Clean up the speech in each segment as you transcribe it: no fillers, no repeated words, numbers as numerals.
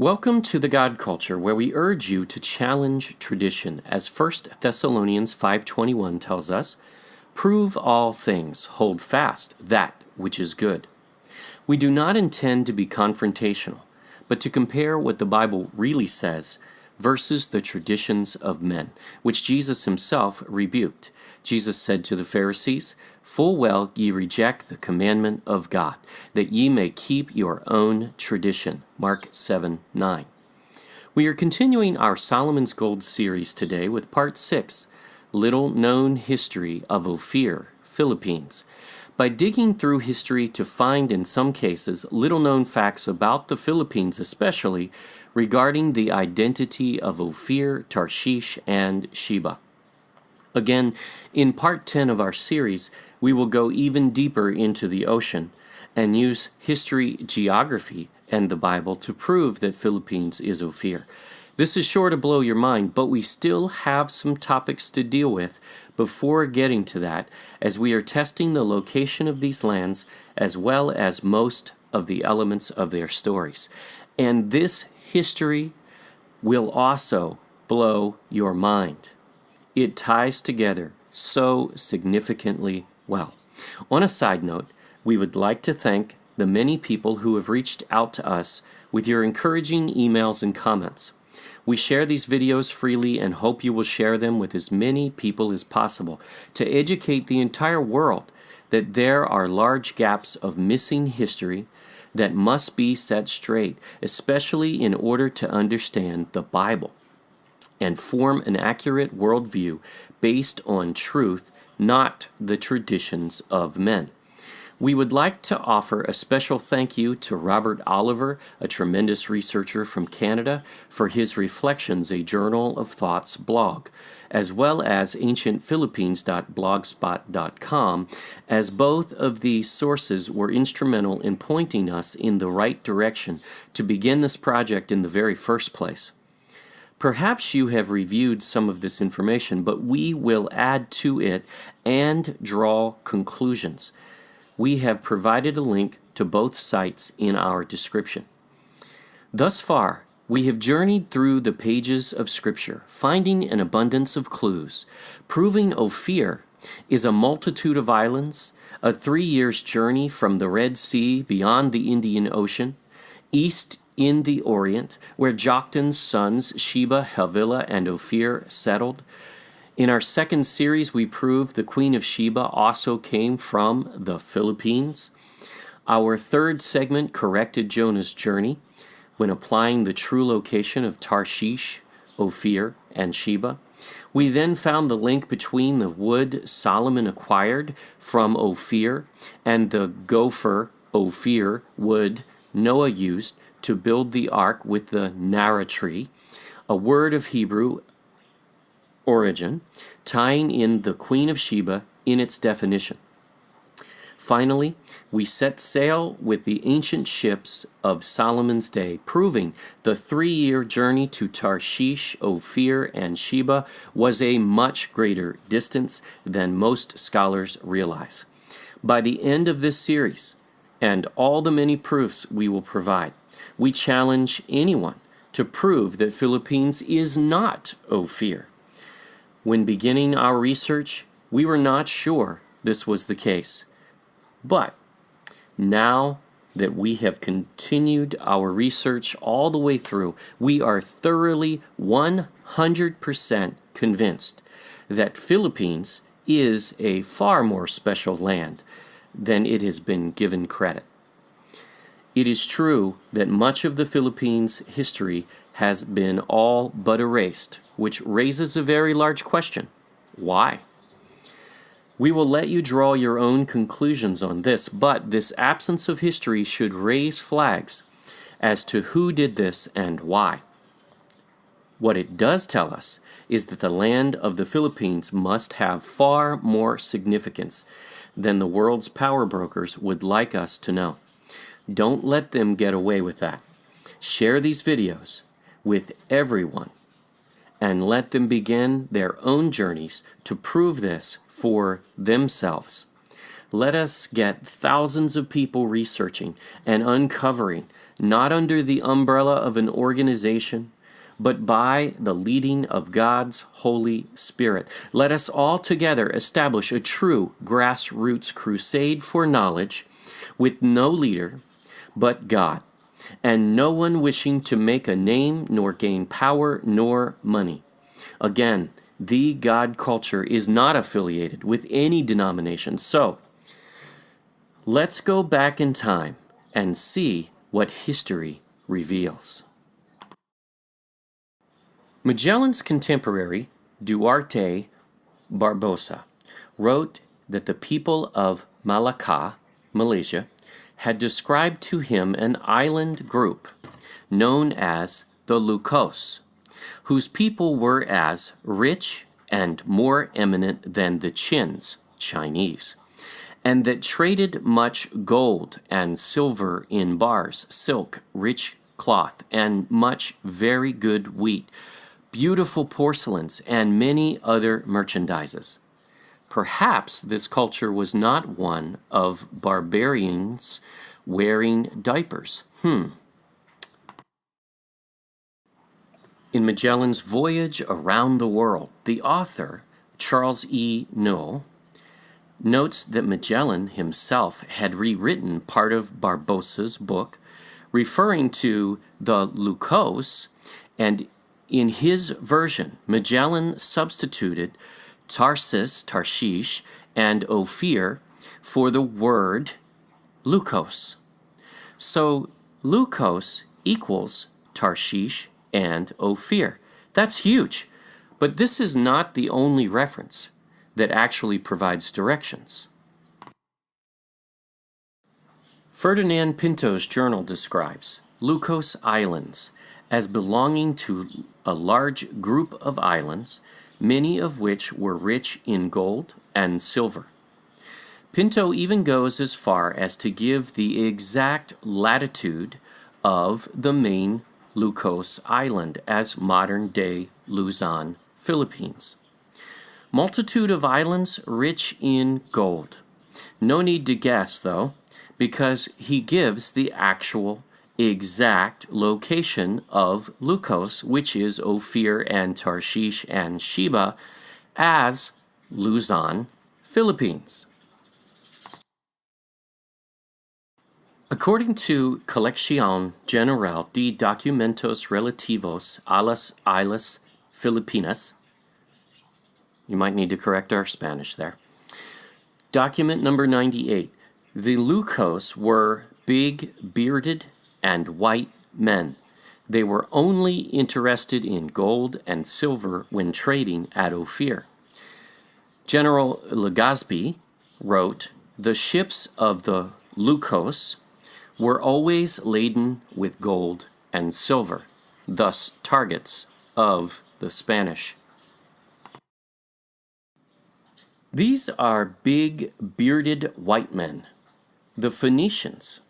Welcome to the God Culture, where we urge you to challenge tradition, as 1 Thessalonians 5:21 tells us, "Prove all things, hold fast that which is good." We do not intend to be confrontational, but to compare what the Bible really says versus the traditions of men, which Jesus himself rebuked. Jesus said to the Pharisees, "Full well ye reject the commandment of God, that ye may keep your own tradition." Mark 7:9. We are continuing our Solomon's Gold series today with part 6, Little Known History of Ophir, Philippines. By digging through history to find, in some cases, little-known facts about the Philippines especially, regarding the identity of Ophir, Tarshish, and Sheba. Again, in part 10 of our series, we will go even deeper into the ocean and use history, geography, and the Bible to prove that Philippines is Ophir. This is sure to blow your mind, but we still have some topics to deal with before getting to that, as we are testing the location of these lands as well as most of the elements of their stories. And this history will also blow your mind. It ties together so significantly well. On a side note, we would like to thank the many people who have reached out to us with your encouraging emails and comments. We share these videos freely and hope you will share them with as many people as possible to educate the entire world that there are large gaps of missing history that must be set straight, especially in order to understand the Bible and form an accurate worldview based on truth, not the traditions of men. We would like to offer a special thank you to Robert Oliver, a tremendous researcher from Canada, for his Reflections, a Journal of Thoughts blog, as well as ancientphilippines.blogspot.com, as both of these sources were instrumental in pointing us in the right direction to begin this project in the very first place. Perhaps you have reviewed some of this information, but we will add to it and draw conclusions. We have provided a link to both sites in our description. Thus far, we have journeyed through the pages of Scripture, finding an abundance of clues, proving Ophir is a multitude of islands, a 3 years journey from the Red Sea beyond the Indian Ocean, east in the Orient, where Joktan's sons Sheba, Havilah, and Ophir settled. In our second series, we proved the Queen of Sheba also came from the Philippines. Our third segment corrected Jonah's journey when applying the true location of Tarshish, Ophir, and Sheba. We then found the link between the wood Solomon acquired from Ophir and the gopher Ophir wood Noah used to build the ark with the narra tree, a word of Hebrew origin, tying in the Queen of Sheba in its definition. Finally, we set sail with the ancient ships of Solomon's day, proving the 3-year journey to Tarshish, Ophir, and Sheba was a much greater distance than most scholars realize. By the end of this series, and all the many proofs we will provide, we challenge anyone to prove that Philippines is not Ophir. When beginning our research, we were not sure this was the case. But now that we have continued our research all the way through, we are thoroughly 100% convinced that Philippines is a far more special land than it has been given credit. It is true that much of the Philippines' history has been all but erased, which raises a very large question. Why? We will let you draw your own conclusions on this, but this absence of history should raise flags as to who did this and why. What it does tell us is that the land of the Philippines must have far more significance than the world's power brokers would like us to know. Don't let them get away with that. Share these videos with everyone and let them begin their own journeys to prove this for themselves. Let us get thousands of people researching and uncovering, not under the umbrella of an organization, but by the leading of God's Holy Spirit. Let us all together establish a true grassroots crusade for knowledge with no leader but God, and no one wishing to make a name nor gain power nor money. Again, the God culture is not affiliated with any denomination. So, let's go back in time and see what history reveals. Magellan's contemporary, Duarte Barbosa, wrote that the people of Malacca, Malaysia, had described to him an island group known as the Lucos, whose people were as rich and more eminent than the Chins, Chinese, and that traded much gold and silver in bars, silk, rich cloth, and much very good wheat, beautiful porcelains, and many other merchandises. Perhaps this culture was not one of barbarians wearing diapers. In Magellan's Voyage Around the World, the author, Charles E. Noel, notes that Magellan himself had rewritten part of Barbosa's book, referring to the Lucos, and in his version, Magellan substituted Tarsus, Tarshish, and Ophir for the word Lucos. So Lucos equals Tarshish and Ophir. That's huge. But this is not the only reference that actually provides directions. Ferdinand Pinto's journal describes Lucos Islands as belonging to a large group of islands, many of which were rich in gold and silver. Pinto even goes as far as to give the exact latitude of the main Lucos Island as modern-day Luzon, Philippines. Multitude of islands rich in gold. No need to guess, though, because he gives the actual exact location of Lucos, which is Ophir and Tarshish and Sheba, as Luzon, Philippines. According to Colección General de Documentos Relativos a las Islas Filipinas, you might need to correct our Spanish there, document number 98, the Lucos were big, bearded, and white men. They were only interested in gold and silver when trading at Ophir. General Legazpi wrote, the ships of the Lucos were always laden with gold and silver, thus targets of the Spanish. These are big, bearded white men, the Phoenicians.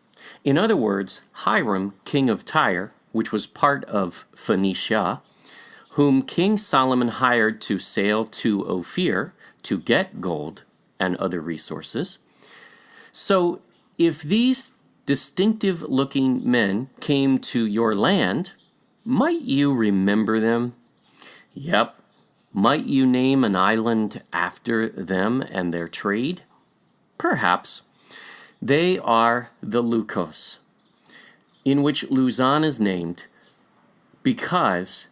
In other words, Hiram, king of Tyre, which was part of Phoenicia, whom King Solomon hired to sail to Ophir to get gold and other resources. So, if these distinctive-looking men came to your land, might you remember them? Yep. Might you name an island after them and their trade? Perhaps. They are the Lucos, in which Luzon is named because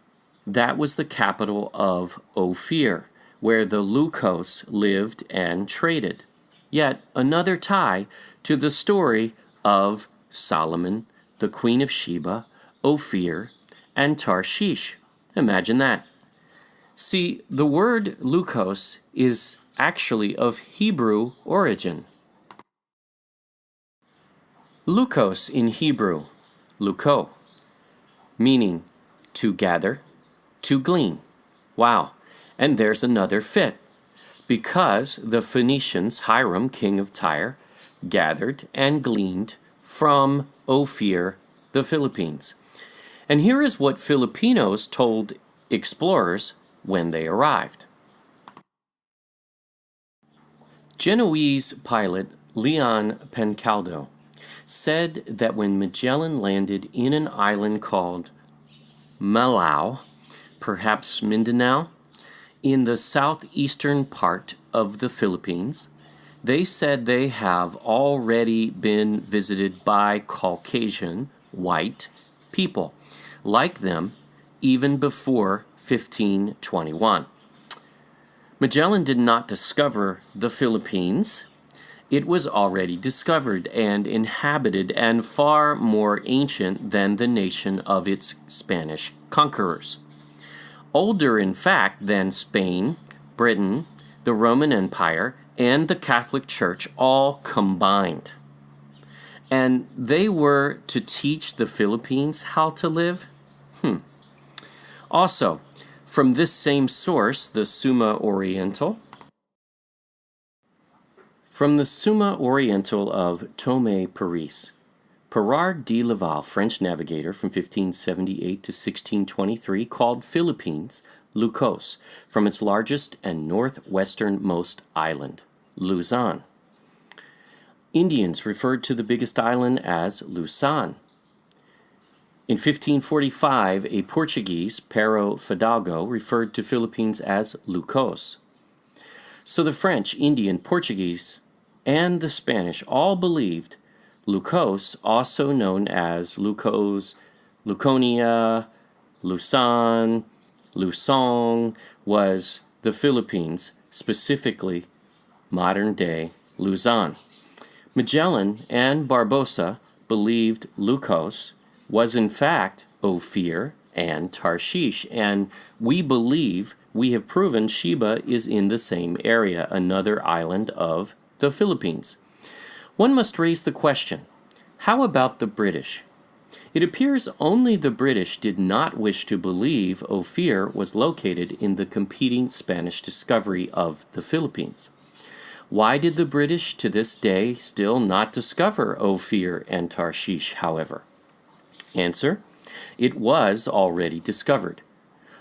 that was the capital of Ophir, where the Lucos lived and traded. Yet another tie to the story of Solomon, the Queen of Sheba, Ophir, and Tarshish. Imagine that. See, the word Lucos is actually of Hebrew origin. Lucos in Hebrew, luko, meaning to gather, to glean. Wow, and there's another fit. Because the Phoenicians, Hiram, king of Tyre, gathered and gleaned from Ophir, the Philippines. And here is what Filipinos told explorers when they arrived. Genoese pilot Leon Pencaldo, said that when Magellan landed in an island called Malau, perhaps Mindanao, in the southeastern part of the Philippines, they said they have already been visited by Caucasian white people, like them, even before 1521. Magellan did not discover the Philippines. It was already discovered and inhabited and far more ancient than the nation of its Spanish conquerors. Older, in fact, than Spain, Britain, the Roman Empire, and the Catholic Church all combined. And they were to teach the Philippines how to live? Also, from this same source, the Summa Oriental, of Thomé Paris, Pirard de Laval, French navigator from 1578 to 1623, called Philippines Lucos, from its largest and northwesternmost island, Luzon. Indians referred to the biggest island as Luzon. In 1545, a Portuguese, Pero Fidalgo, referred to Philippines as Lucos. So the French, Indian, Portuguese, and the Spanish all believed Lucos, also known as Lucos, Luconia, Luzon, Lusong, was the Philippines, specifically modern-day Luzon. Magellan and Barbosa believed Lucos was in fact Ophir and Tarshish, and we believe we have proven Sheba is in the same area, another island of the Philippines. One must raise the question, how about the British? It appears only the British did not wish to believe Ophir was located in the competing Spanish discovery of the Philippines. Why did the British to this day still not discover Ophir and Tarshish, however? Answer: it was already discovered.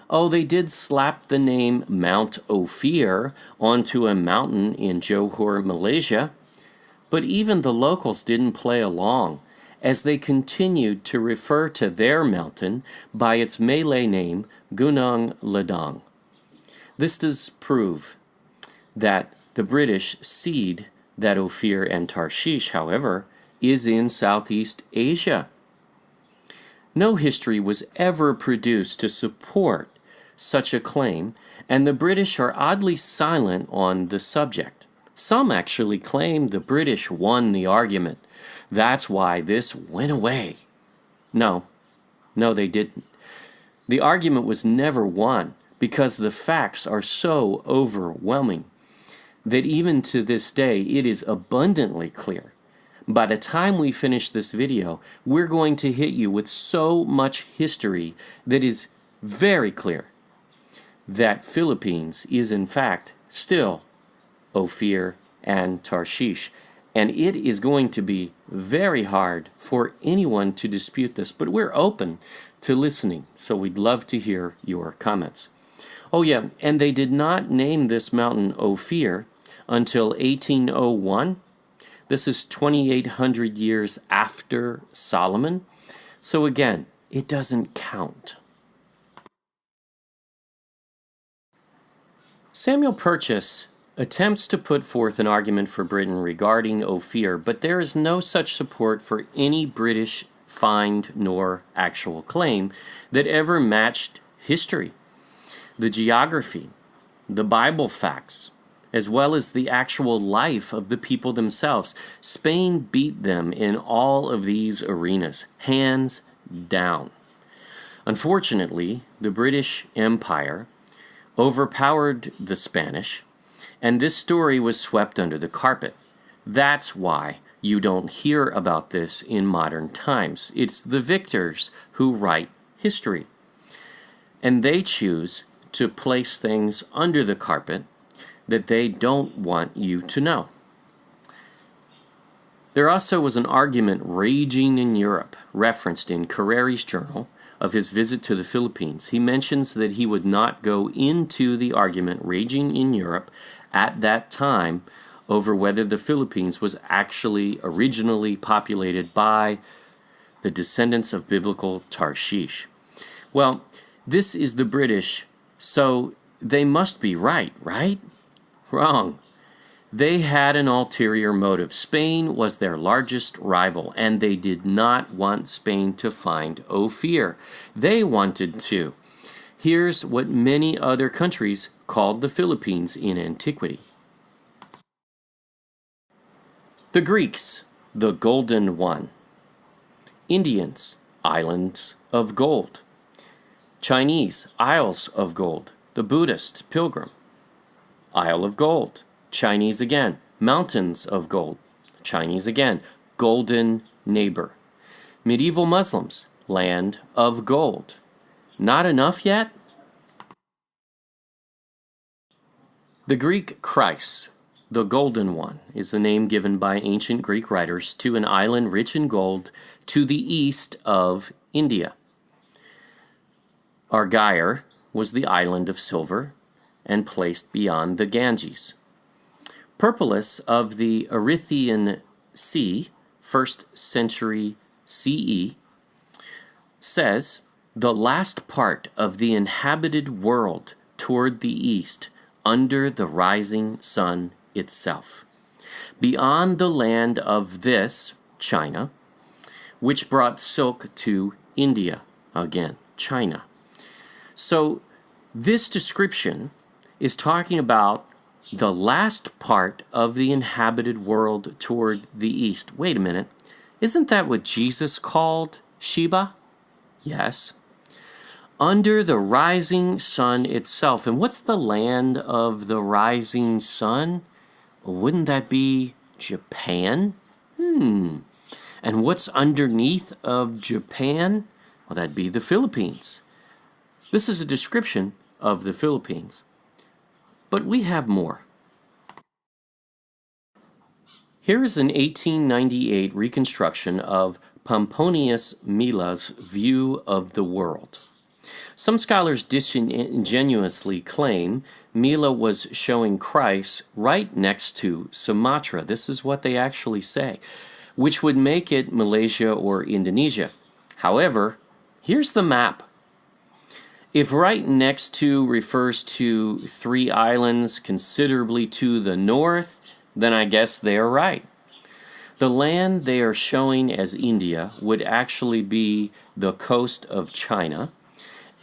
Oh, they did slap the name Mount Ophir onto a mountain in Johor, Malaysia, but even the locals didn't play along, as they continued to refer to their mountain by its Malay name, Gunung Ledang. This does prove that the British cede that Ophir and Tarshish, however, is in Southeast Asia. No history was ever produced to support such a claim, and the British are oddly silent on the subject. Some actually claim the British won the argument. That's why this went away. No, they didn't. The argument was never won because the facts are so overwhelming that even to this day it is abundantly clear. By the time we finish this video, we're going to hit you with so much history that is very clear that Philippines is in fact still Ophir and Tarshish. And it is going to be very hard for anyone to dispute this, but we're open to listening, so we'd love to hear your comments. Oh yeah, and they did not name this mountain Ophir until 1801. This is 2,800 years after Solomon. So again, it doesn't count. Samuel Purchas attempts to put forth an argument for Britain regarding Ophir, but there is no such support for any British find nor actual claim that ever matched history, the geography, the Bible facts, as well as the actual life of the people themselves. Spain beat them in all of these arenas, hands down. Unfortunately, the British Empire overpowered the Spanish, and this story was swept under the carpet. That's why you don't hear about this in modern times. It's the victors who write history, and they choose to place things under the carpet that they don't want you to know. There also was an argument raging in Europe, referenced in Carreri's journal of his visit to the Philippines. He mentions that he would not go into the argument raging in Europe at that time over whether the Philippines was actually originally populated by the descendants of biblical Tarshish. Well, this is the British, so they must be right, right? Wrong. They had an ulterior motive. Spain was their largest rival, and they did not want Spain to find Ophir. They wanted to. Here's what many other countries called the Philippines in antiquity. The Greeks, the Golden One. Indians, Islands of Gold. Chinese, Isles of Gold. The Buddhists, Pilgrim. Isle of Gold. Chinese again, Mountains of Gold. Chinese again, Golden Neighbor. Medieval Muslims, Land of Gold. Not enough yet? The Greek Christ, the Golden One, is the name given by ancient Greek writers to an island rich in gold to the east of India. Argyre was the island of silver and placed beyond the Ganges. Perpolus of the Erythraean Sea, 1st century CE, says, the last part of the inhabited world toward the east, under the rising sun itself. Beyond the land of this, China, which brought silk to India, again, China. So this description is talking about the last part of the inhabited world toward the east. Wait a minute. Isn't that what Jesus called Sheba? Yes. Under the rising sun itself. And what's the land of the rising sun? Wouldn't that be Japan? And what's underneath of Japan? Well, that'd be the Philippines. This is a description of the Philippines. But we have more. Here is an 1898 reconstruction of Pomponius Mela's view of the world. Some scholars disingenuously claim Mela was showing Christ right next to Sumatra. This is what they actually say, which would make it Malaysia or Indonesia. However, here's the map. If right next to refers to 3 islands considerably to the north, then I guess they are right. The land they are showing as India would actually be the coast of China,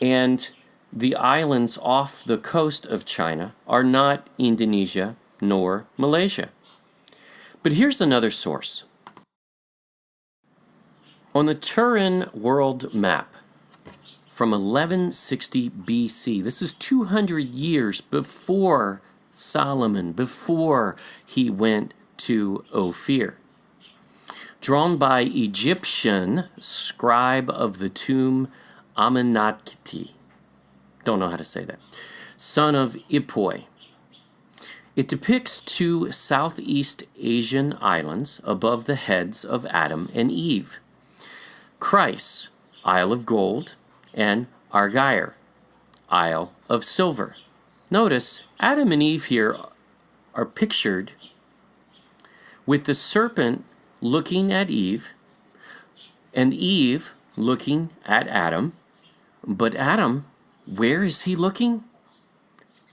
and the islands off the coast of China are not Indonesia nor Malaysia. But here's another source. On the Turin world map, from 1160 BC. This is 200 years before Solomon, before he went to Ophir. Drawn by Egyptian scribe of the tomb Amenetketi. Don't know how to say that. Son of Ipoi. It depicts 2 Southeast Asian islands above the heads of Adam and Eve. Christ, Isle of Gold, and Argyre, Isle of Silver. Notice Adam and Eve here are pictured with the serpent looking at Eve and Eve looking at Adam. But Adam, where is he looking?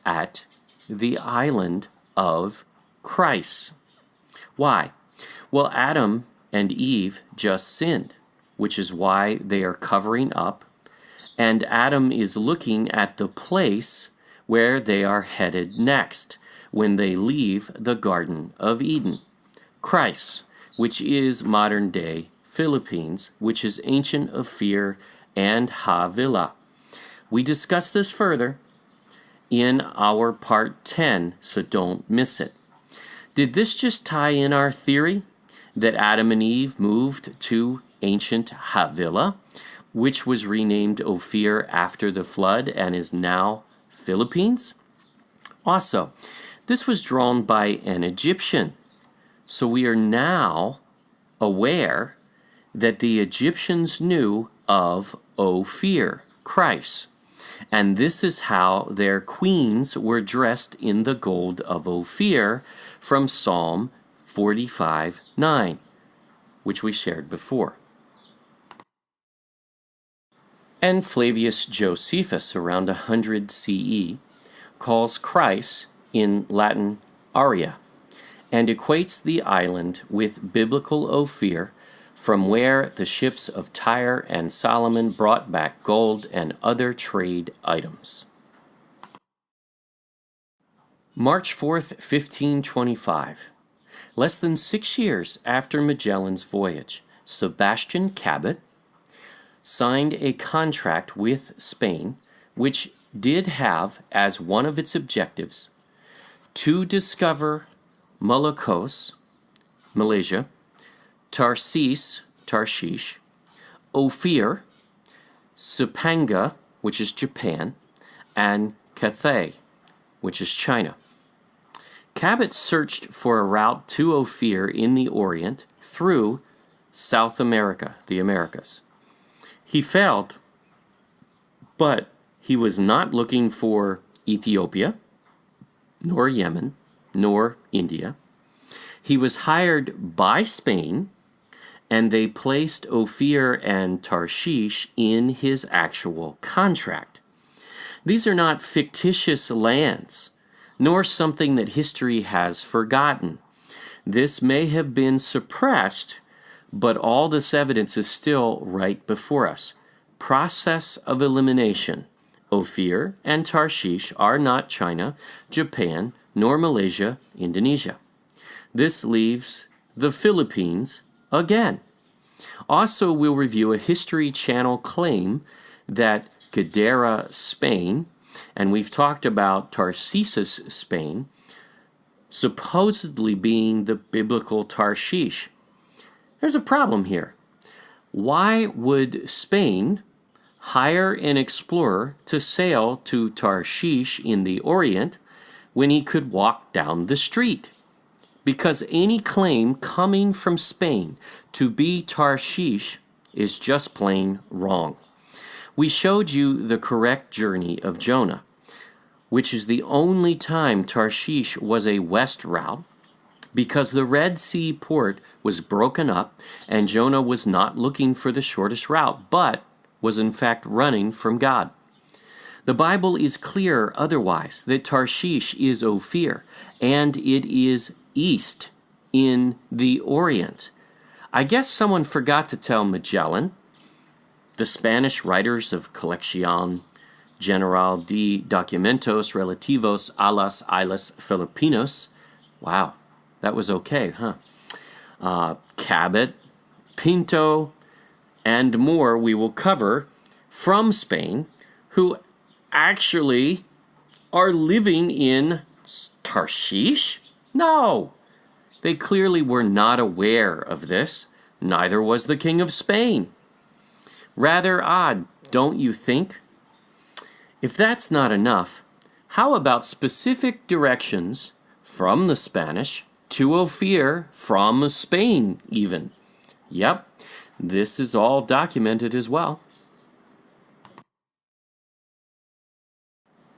At the island of Christ. Why? Well, Adam and Eve just sinned, which is why they are covering up. And Adam is looking at the place where they are headed next when they leave the Garden of Eden. Christ, which is modern-day Philippines, which is ancient Ophir and Havilah. We discuss this further in our part 10, so don't miss it. Did this just tie in our theory that Adam and Eve moved to ancient Havilah, which was renamed Ophir after the flood and is now Philippines? Also, this was drawn by an Egyptian. So we are now aware that the Egyptians knew of Ophir, Christ. And this is how their queens were dressed in the gold of Ophir from Psalm 45:9, which we shared before. And Flavius Josephus, around 100 CE, calls Christ in Latin Aria, and equates the island with biblical Ophir, from where the ships of Tyre and Solomon brought back gold and other trade items. March 4th, 1525. Less than 6 years after Magellan's voyage, Sebastian Cabot signed a contract with Spain, which did have as one of its objectives to discover Molokos, Malaysia, Tarshish, Ophir, Sepanga, which is Japan, and Cathay, which is China. Cabot searched for a route to Ophir in the Orient through South America, the Americas. He failed, but he was not looking for Ethiopia, nor Yemen, nor India. He was hired by Spain, and they placed Ophir and Tarshish in his actual contract. These are not fictitious lands, nor something that history has forgotten. This may have been suppressed, but all this evidence is still right before us. Process of elimination. Ophir and Tarshish are not China, Japan, nor Malaysia, Indonesia. This leaves the Philippines again. Also, we'll review a History Channel claim that Gadara, Spain, and we've talked about Tarsus, Spain, supposedly being the biblical Tarshish. There's a problem here. Why would Spain hire an explorer to sail to Tarshish in the Orient when he could walk down the street? Because any claim coming from Spain to be Tarshish is just plain wrong. We showed you the correct journey of Jonah, which is the only time Tarshish was a west route, because the Red Sea port was broken up and Jonah was not looking for the shortest route, but was in fact running from God. The Bible is clear otherwise, that Tarshish is Ophir, and it is east in the Orient. I guess someone forgot to tell Magellan. The Spanish writers of Colección General de Documentos Relativos a las Islas Filipinas. Wow, that was okay, huh? Cabot, Pinto, and more we will cover from Spain, who actually are living in Tarshish? No, they clearly were not aware of this. Neither was the King of Spain. Rather odd, don't you think? If that's not enough, how about specific directions from the Spanish to Ophir from Spain even? Yep, this is all documented as well.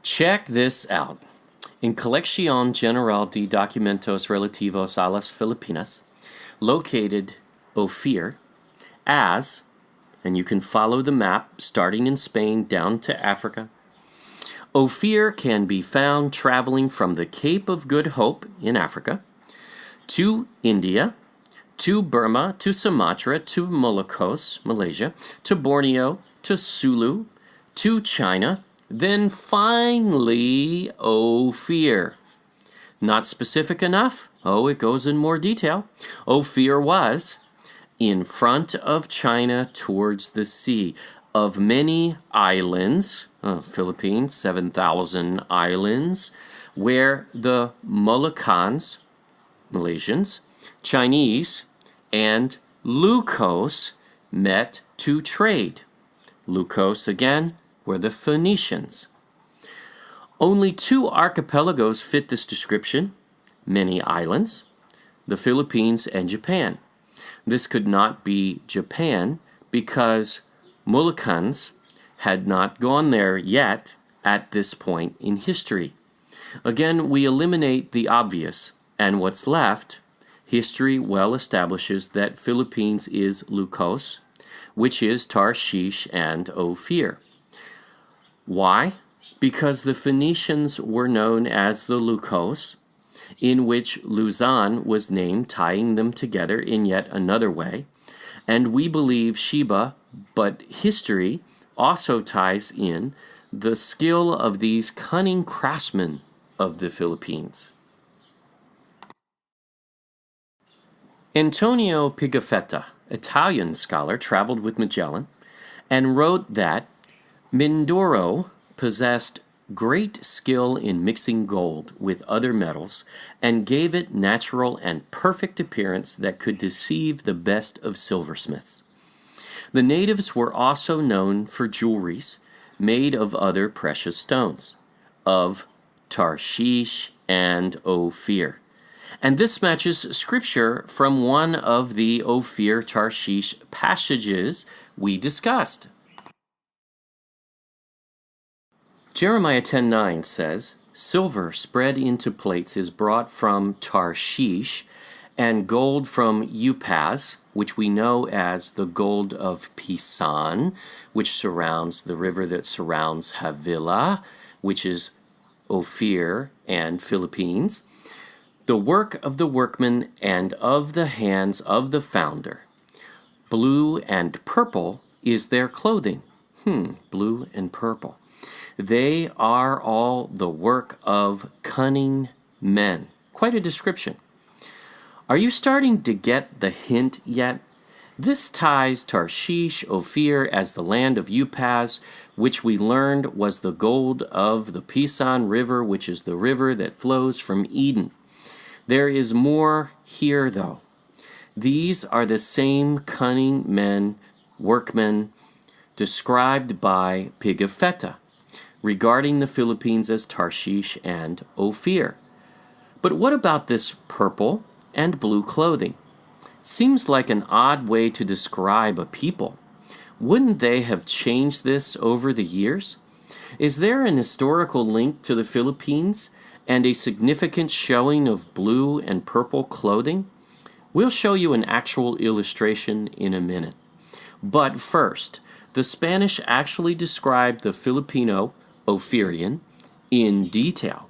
Check this out. In Colección General de Documentos Relativos a las Filipinas, located Ophir as, and you can follow the map starting in Spain down to Africa. Ophir can be found traveling from the Cape of Good Hope in Africa to India, to Burma, to Sumatra, to Molokos, Malaysia, to Borneo, to Sulu, to China, then finally Ophir. Not specific enough? Oh, it goes in more detail. Ophir was in front of China towards the sea, of many islands, Philippines, 7,000 islands, where the Moluccans, Malaysians, Chinese, and Lucos met to trade. Lucos, again, were the Phoenicians. Only 2 archipelagos fit this description, many islands, the Philippines and Japan. This could not be Japan because Moluccans had not gone there yet, at this point in history. Again, we eliminate the obvious, and what's left, history well establishes that Philippines is Lukos, which is Tarshish and Ophir. Why? Because the Phoenicians were known as the Lukos, in which Luzon was named, tying them together in yet another way. And we believe Sheba, but history also ties in the skill of these cunning craftsmen of the Philippines. Antonio Pigafetta, Italian scholar, traveled with Magellan and wrote that Mindoro possessed great skill in mixing gold with other metals and gave it natural and perfect appearance that could deceive the best of silversmiths. The natives were also known for jewelries made of other precious stones, of Tarshish and Ophir. And this matches scripture from one of the Ophir Tarshish passages we discussed. Jeremiah 10:9 says, "Silver spread into plates is brought from Tarshish, and gold from Upaz, which we know as the gold of Pisan, which surrounds the river that surrounds Havilah, which is Ophir and Philippines, the work of the workman and of the hands of the founder. Blue and purple is their clothing." Blue and purple. "They are all the work of cunning men." Quite a description. Are you starting to get the hint yet? This ties Tarshish, Ophir as the land of Upaz, which we learned was the gold of the Pisan River, which is the river that flows from Eden. There is more here, though. These are the same cunning men, workmen, described by Pigafetta regarding the Philippines as Tarshish and Ophir. But what about this purple and blue clothing? Seems like an odd way to describe a people. Wouldn't they have changed this over the years? Is there an historical link to the Philippines and a significant showing of blue and purple clothing? We'll show you an actual illustration in a minute. But first, the Spanish actually described the Filipino Ophirian in detail.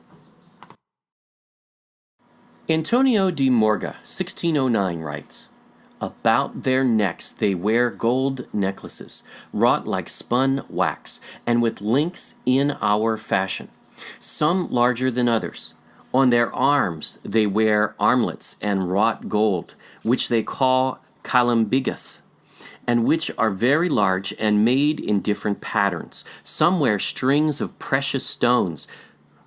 Antonio de Morga, 1609, writes, "About their necks they wear gold necklaces, wrought like spun wax, and with links in our fashion, some larger than others. On their arms they wear armlets and wrought gold, which they call calambigas, and which are very large and made in different patterns. Some wear strings of precious stones,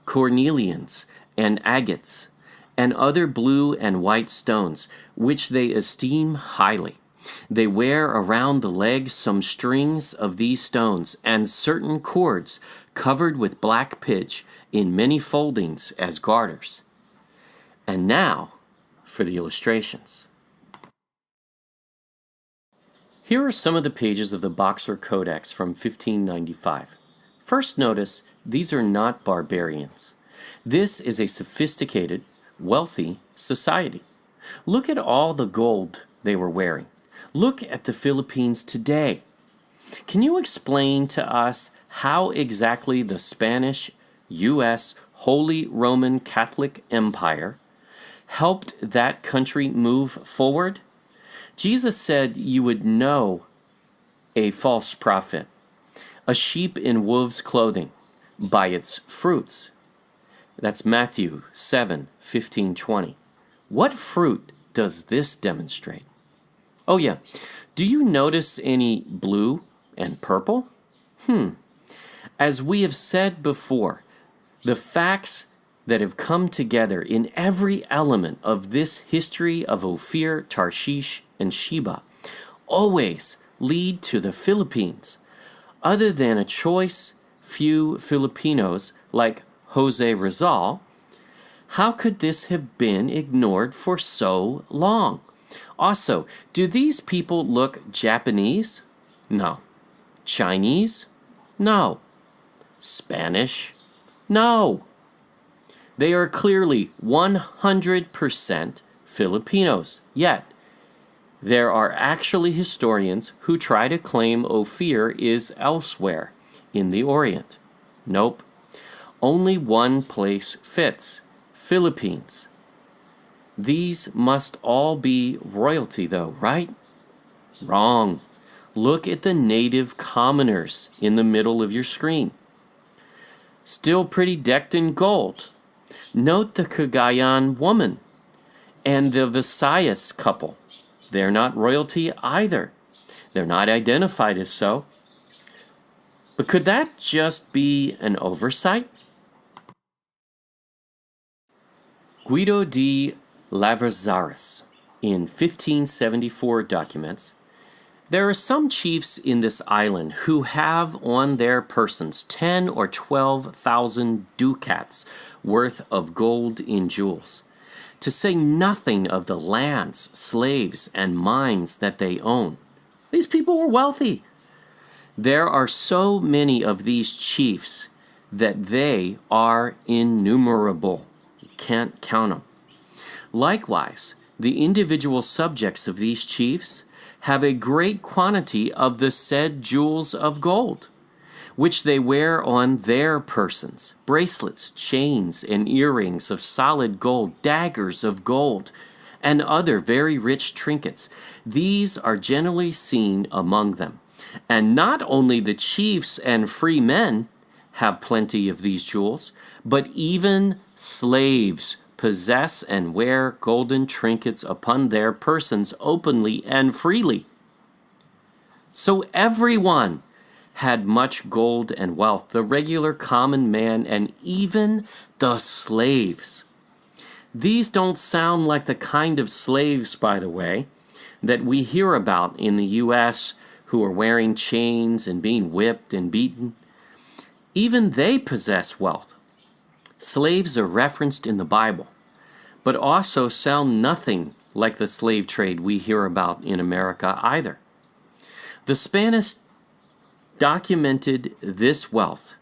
cornelians and agates, and other blue and white stones, which they esteem highly. They wear around the legs some strings of these stones, and certain cords covered with black pitch in many foldings as garters." And now for the illustrations. Here are some of the pages of the Boxer Codex from 1595. First, notice these are not barbarians. This is a sophisticated, wealthy society. Look at all the gold they were wearing. Look at the Philippines today. Can you explain to us how exactly the Spanish, U.S., Holy Roman Catholic Empire helped that country move forward? Jesus said you would know a false prophet, a sheep in wolf's clothing, by its fruits. That's Matthew 7:15-20. What fruit does this demonstrate? Oh yeah, do you notice any blue and purple? As we have said before, the facts that have come together in every element of this history of Ophir, Tarshish, and Sheba always lead to the Philippines. Other than a choice few Filipinos like Jose Rizal, how could this have been ignored for so long? Also, do these people look Japanese? No. Chinese? No. Spanish? No. They are clearly 100% Filipinos, yet there are actually historians who try to claim Ophir is elsewhere in the Orient. Nope. Only one place fits: Philippines. These must all be royalty, though, right? Wrong. Look at the native commoners in the middle of your screen. Still pretty decked in gold. Note the Cagayan woman and the Visayas couple. They're not royalty either. They're not identified as so. But could that just be an oversight? Guido de Lavezaris, in 1574 documents, there are some chiefs in this island who have on their persons 10 or 12,000 ducats worth of gold in jewels, to say nothing of the lands, slaves, and mines that they own. These people were wealthy. There are so many of these chiefs that they are innumerable. You can't count them. Likewise, the individual subjects of these chiefs have a great quantity of the said jewels of gold, which they wear on their persons: bracelets, chains, and earrings of solid gold, daggers of gold, and other very rich trinkets. These are generally seen among them. And not only the chiefs and free men have plenty of these jewels, but even slaves possess and wear golden trinkets upon their persons openly and freely. So everyone had much gold and wealth, the regular common man and even the slaves. These don't sound like the kind of slaves, by the way, that we hear about in the U.S. who are wearing chains and being whipped and beaten. Even they possess wealth. Slaves are referenced in the Bible, but also sound nothing like the slave trade we hear about in America either. The Spanish documented this wealth,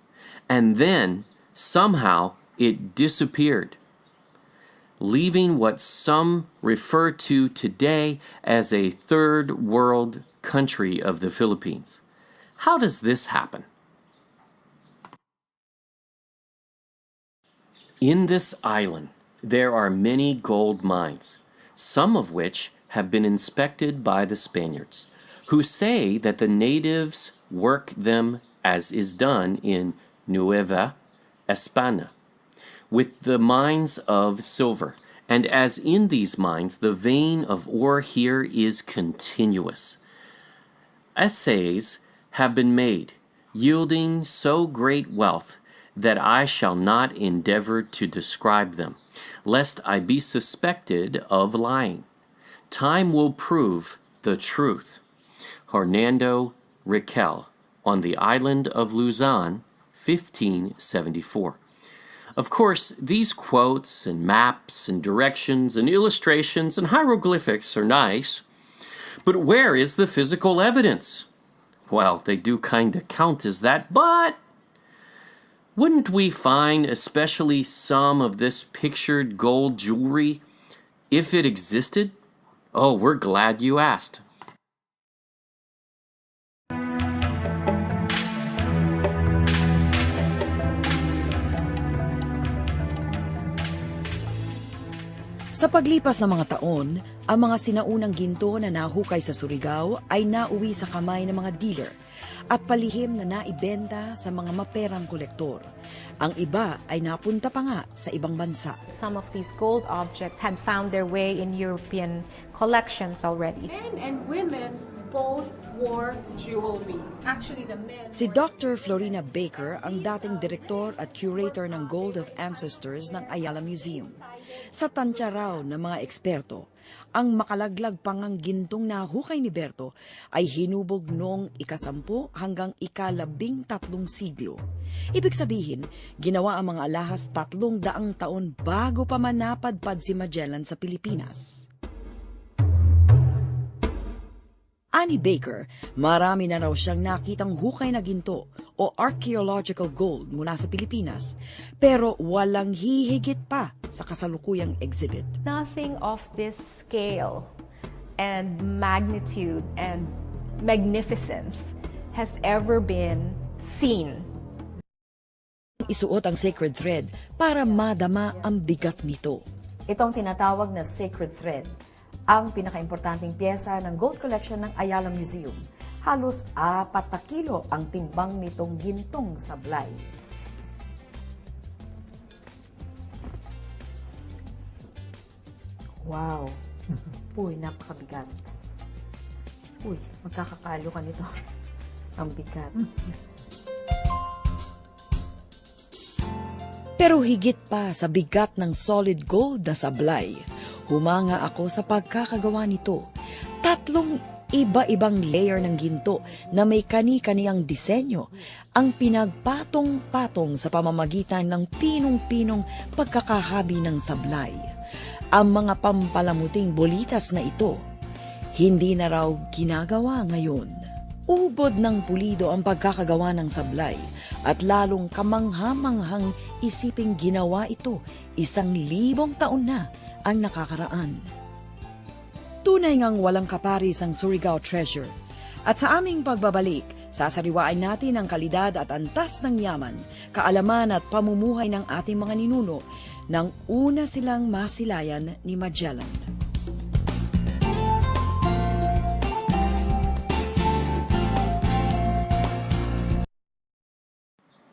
and then somehow it disappeared, leaving what some refer to today as a third world country of the Philippines. How does this happen? In this island, there are many gold mines, some of which have been inspected by the Spaniards, who say that the natives work them as is done in Nueva España, with the mines of silver. And as in these mines, the vein of ore here is continuous. Essays have been made, yielding so great wealth that I shall not endeavor to describe them, lest I be suspected of lying. Time will prove the truth. Hernando Riquel, on the island of Luzon, 1574. Of course, these quotes and maps and directions and illustrations and hieroglyphics are nice, but where is the physical evidence? Well, they do kind of count as that, but wouldn't we find especially some of this pictured gold jewelry if it existed? Oh, we're glad you asked. Sa paglipas ng mga taon, ang mga sinaunang ginto na nahukay sa Surigao ay nauwi sa kamay ng mga dealer at palihim na naibenta sa mga maperang kolektor. Ang iba ay napunta pa nga sa ibang bansa. Some of these gold objects had found their way in European collections already. Men and women both wore jewelry. Actually, the men... Si Dr. Florina Baker ang dating direktor at curator ng Gold of Ancestors ng Ayala Museum. Sa tansya raw ng mga eksperto, ang makalaglag pangang gintong nahukay ni Berto ay hinubog noong ika-10 hanggang ika-13 siglo. Ibig sabihin, ginawa ang mga alahas 300 taon bago pa man napadpad si Magellan sa Pilipinas. Ani Baker, marami na raw siyang nakitang hukay na ginto o archaeological gold mula sa Pilipinas, pero walang hihigit pa sa kasalukuyang exhibit. Nothing of this scale and magnitude and magnificence has ever been seen. Isuot ang sacred thread para madama ang bigat nito. Itong tinatawag na sacred thread, ang pinakaimportanteng pyesa ng gold collection ng Ayala Museum. Halos 4 na kilo ang timbang nitong gintong sablay. Wow! Uy, napakabigat. Uy, magkakakalo ka nito. Ang bigat. Pero higit pa sa bigat ng solid gold na sablay, humanga ako sa pagkakagawa nito. 3 iba-ibang layer ng ginto na may kani-kaniyang disenyo ang pinagpatong-patong sa pamamagitan ng pinong-pinong pagkakahabi ng sablay. Ang mga pampalamuting bolitas na ito, hindi na raw ginagawa ngayon. Ubod ng pulido ang pagkakagawa ng sablay at lalong kamangha-manghang isiping ginawa ito 1,000 taon na ang nakakaraan. Tunay ngang walang kaparis ang Surigao Treasure. At sa aming pagbabalik, sasariwain natin ang kalidad at antas ng yaman, kaalaman at pamumuhay ng ating mga ninuno nang una silang masilayan ni Magellan.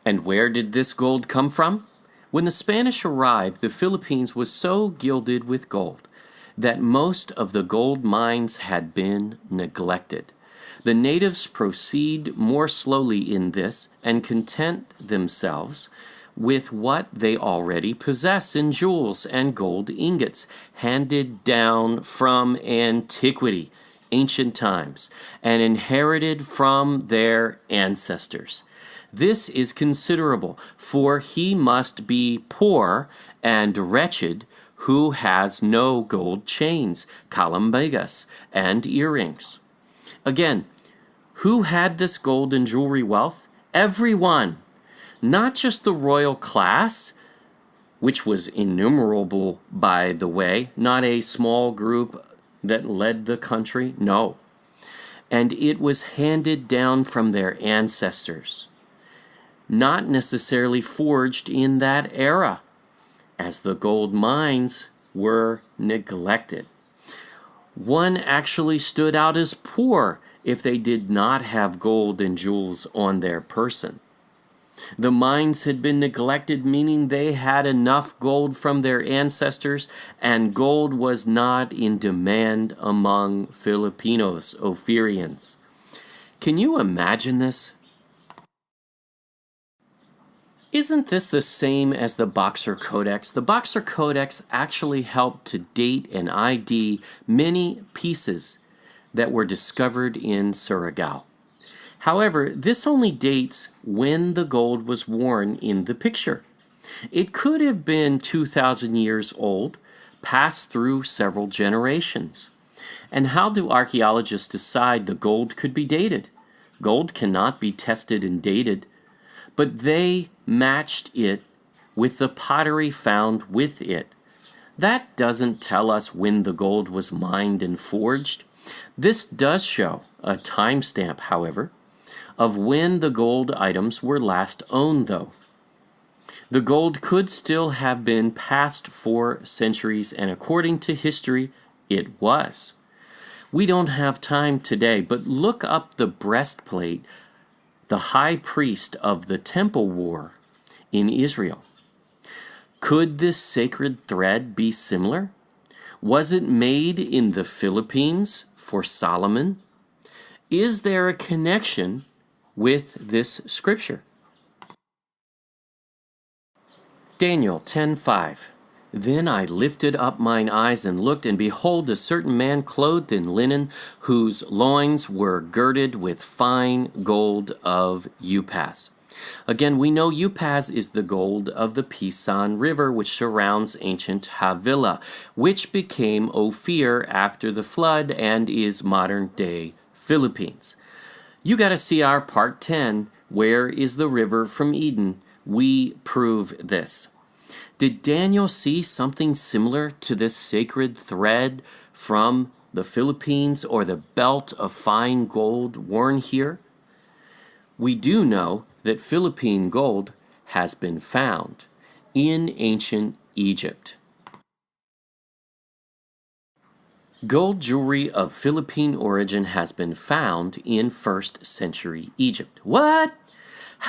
And where did this gold come from? When the Spanish arrived, the Philippines was so gilded with gold that most of the gold mines had been neglected. The natives proceed more slowly in this and content themselves with what they already possess in jewels and gold ingots handed down from antiquity, ancient times, and inherited from their ancestors. This is considerable, for he must be poor and wretched who has no gold chains, calambegas, and earrings. Again, who had this gold and jewelry wealth? Everyone, not just the royal class, which was innumerable, by the way, not a small group that led the country, no. And it was handed down from their ancestors, not necessarily forged in that era, as the gold mines were neglected. One actually stood out as poor if they did not have gold and jewels on their person. The mines had been neglected, meaning they had enough gold from their ancestors, and gold was not in demand among Filipinos, Ophirians. Can you imagine this? Isn't this the same as the Boxer Codex? The Boxer Codex actually helped to date and ID many pieces that were discovered in Surigao. However, this only dates when the gold was worn in the picture. It could have been 2,000 years old, passed through several generations. And how do archaeologists decide the gold could be dated? Gold cannot be tested and dated, but they matched it with the pottery found with it. That doesn't tell us when the gold was mined and forged. This does show a timestamp, however, of when the gold items were last owned, though. The gold could still have been past 4 centuries, and according to history, it was. We don't have time today, but look up the breastplate the high priest of the Temple War in Israel. Could this sacred thread be similar? Was it made in the Philippines for Solomon? Is there a connection with this scripture? Daniel 10:5. Then I lifted up mine eyes and looked, and behold, a certain man clothed in linen, whose loins were girded with fine gold of Upas. Again, we know Upas is the gold of the Pisan River, which surrounds ancient Havilah, which became Ophir after the flood and is modern-day Philippines. You got to see our part 10, Where is the River from Eden? We prove this. Did Daniel see something similar to this sacred thread from the Philippines or the belt of fine gold worn here? We do know that Philippine gold has been found in ancient Egypt. Gold jewelry of Philippine origin has been found in 1st century Egypt. What?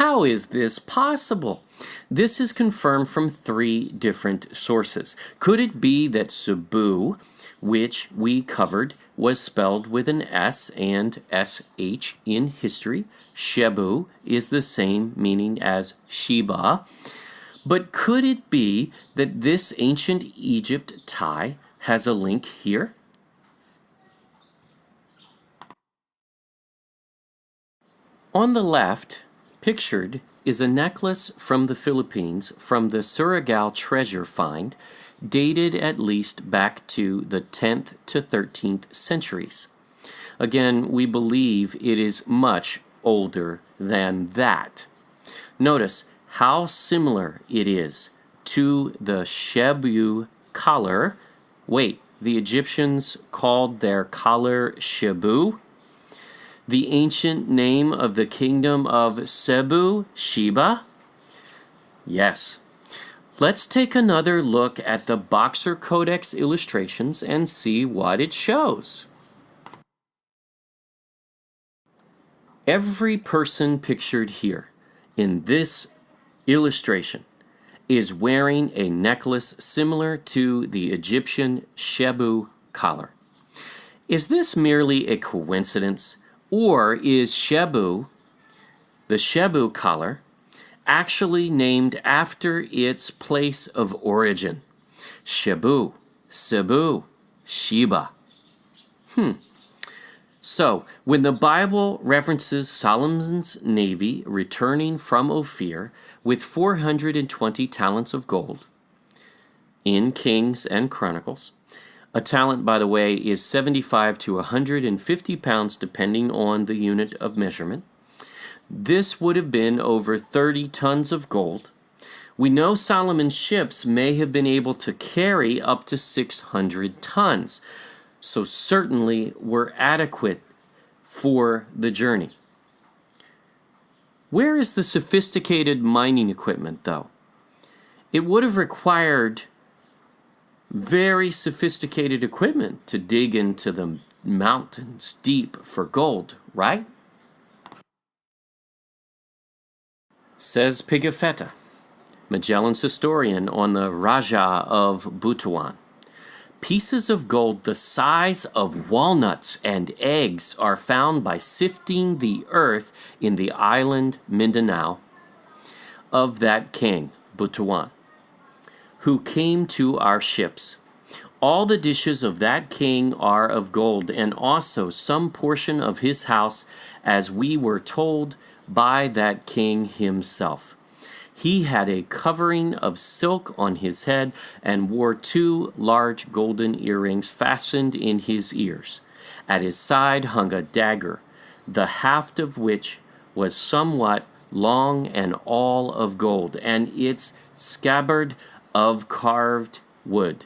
How is this possible? This is confirmed from 3 different sources. Could it be that Cebu, which we covered, was spelled with an S and SH in history? Shebu is the same meaning as Sheba. But could it be that this ancient Egypt tie has a link here? On the left, pictured, is a necklace from the Philippines from the Surigao treasure find, dated at least back to the 10th to 13th centuries. Again, we believe it is much older than that. Notice how similar it is to the Shebu collar. Wait, the Egyptians called their collar Shebu? The ancient name of the kingdom of Cebu, Sheba? Yes. Let's take another look at the Boxer Codex illustrations and see what it shows. Every person pictured here in this illustration is wearing a necklace similar to the Egyptian Shebu collar. Is this merely a coincidence? Or is Shebu, the Shebu collar, actually named after its place of origin? Shebu, Cebu, Sheba. So, when the Bible references Solomon's navy returning from Ophir with 420 talents of gold in Kings and Chronicles, a talent, by the way, is 75 to 150 pounds depending on the unit of measurement. This would have been over 30 tons of gold. We know Solomon's ships may have been able to carry up to 600 tons, so certainly were adequate for the journey. Where is the sophisticated mining equipment, though? It would have required very sophisticated equipment to dig into the mountains deep for gold, right? Says Pigafetta, Magellan's historian on the Raja of Butuan. Pieces of gold the size of walnuts and eggs are found by sifting the earth in the island Mindanao of that king, Butuan, who came to our ships. All the dishes of that king are of gold, and also some portion of his house, as we were told by that king himself. He had a covering of silk on his head and wore 2 large golden earrings fastened in his ears. At his side hung a dagger, the haft of which was somewhat long and all of gold, and its scabbard of carved wood.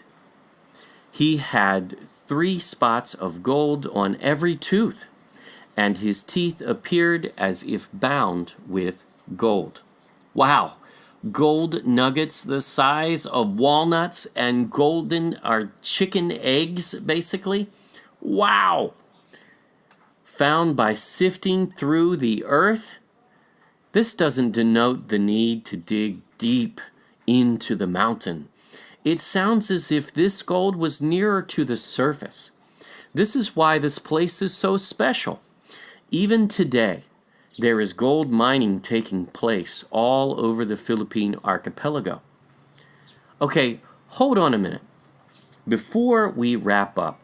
He had 3 spots of gold on every tooth, and his teeth appeared as if bound with gold. Wow! Gold nuggets the size of walnuts and golden are chicken eggs, basically. Wow! Found by sifting through the earth? This doesn't denote the need to dig deep into the mountain. It sounds as if this gold was nearer to the surface. This is why this place is so special. Even today, there is gold mining taking place all over the Philippine archipelago. Okay, hold on a minute. Before we wrap up,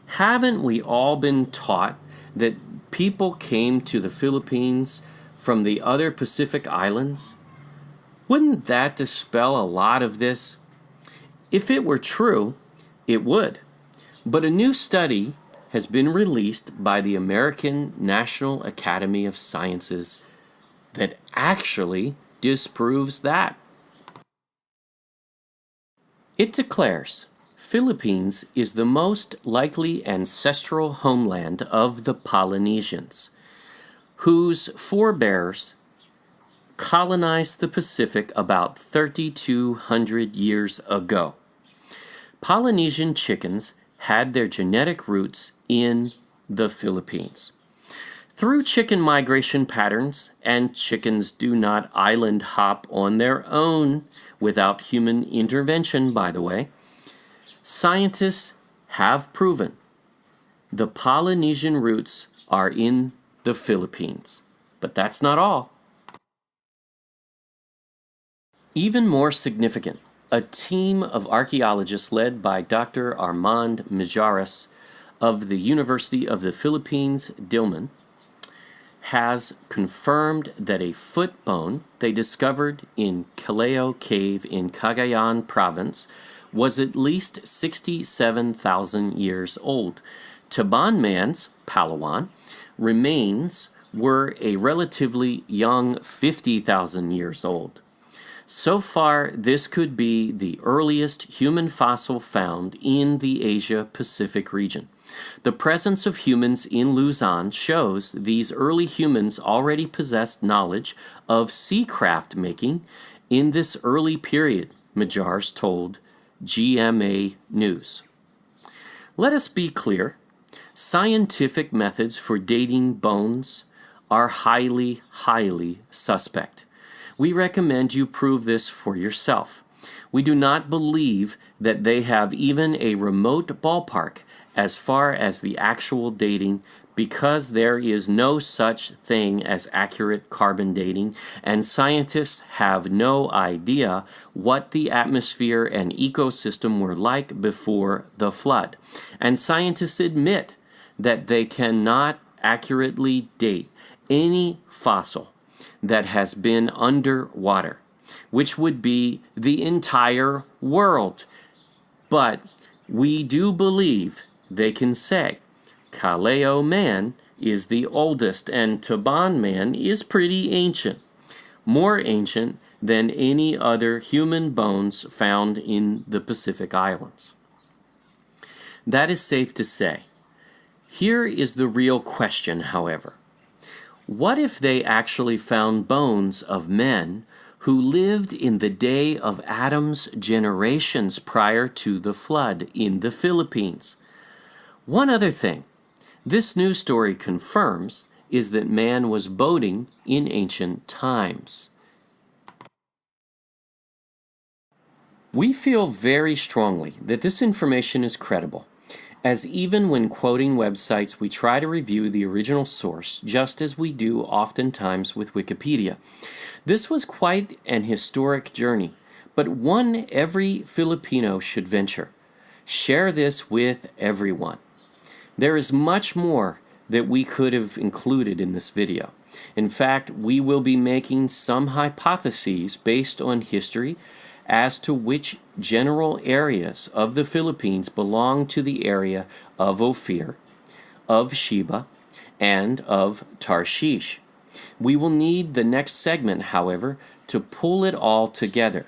haven't we all been taught that people came to the Philippines from the other Pacific islands? Wouldn't that dispel a lot of this? If it were true, it would. But a new study has been released by the American National Academy of Sciences that actually disproves that. It declares Philippines is the most likely ancestral homeland of the Polynesians, whose forebears colonized the Pacific about 3,200 years ago. Polynesian chickens had their genetic roots in the Philippines. Through chicken migration patterns, and chickens do not island hop on their own without human intervention, by the way, scientists have proven the Polynesian roots are in the Philippines. But that's not all. Even more significant, a team of archaeologists led by Dr. Armand Mijares of the University of the Philippines, Diliman, has confirmed that a foot bone they discovered in Calao Cave in Cagayan Province was at least 67,000 years old. Taban Man's, Palawan, remains were a relatively young 50,000 years old. So far, this could be the earliest human fossil found in the Asia-Pacific region. The presence of humans in Luzon shows these early humans already possessed knowledge of seacraft making in this early period, Majars told GMA News. Let us be clear, scientific methods for dating bones are highly, highly suspect. We recommend you prove this for yourself. We do not believe that they have even a remote ballpark as far as the actual dating, because there is no such thing as accurate carbon dating, and scientists have no idea what the atmosphere and ecosystem were like before the flood. And scientists admit that they cannot accurately date any fossil that has been underwater, which would be the entire world. But we do believe they can say Calao Man is the oldest and Taban Man is pretty ancient, more ancient than any other human bones found in the Pacific Islands. That is safe to say. Here is the real question, however. What if they actually found bones of men who lived in the day of Adam's generations prior to the flood in the Philippines? One other thing this news story confirms is that man was boating in ancient times. We feel very strongly that this information is credible, as even when quoting websites we try to review the original source, just as we do oftentimes with Wikipedia. This was quite an historic journey, but one every Filipino should venture. Share this with everyone. There is much more that we could have included in this video. In fact, we will be making some hypotheses based on history as to which general areas of the Philippines belong to the area of Ophir, of Sheba, and of Tarshish. We will need the next segment, however, to pull it all together.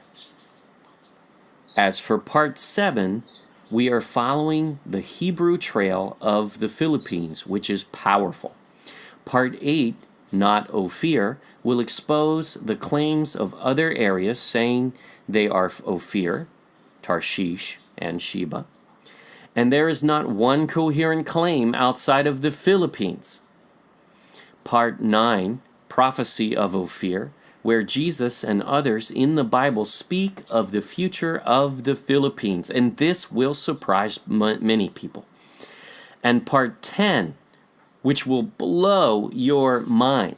As for Part 7, we are following the Hebrew Trail of the Philippines, which is powerful. Part 8, not Ophir, will expose the claims of other areas saying they are Ophir, Tarshish, and Sheba. And there is not one coherent claim outside of the Philippines. Part 9, Prophecy of Ophir, where Jesus and others in the Bible speak of the future of the Philippines, and this will surprise many people. And Part 10, which will blow your mind,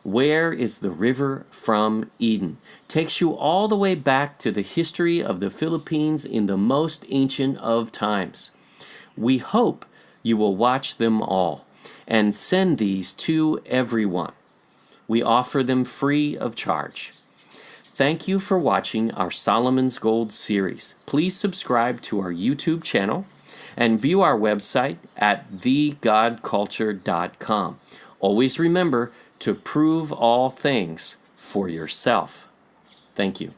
Where is the River from Eden? Takes you all the way back to the history of the Philippines in the most ancient of times. We hope you will watch them all and send these to everyone. We offer them free of charge. Thank you for watching our Solomon's Gold series. Please subscribe to our YouTube channel and view our website at thegodculture.com. Always remember to prove all things for yourself. Thank you.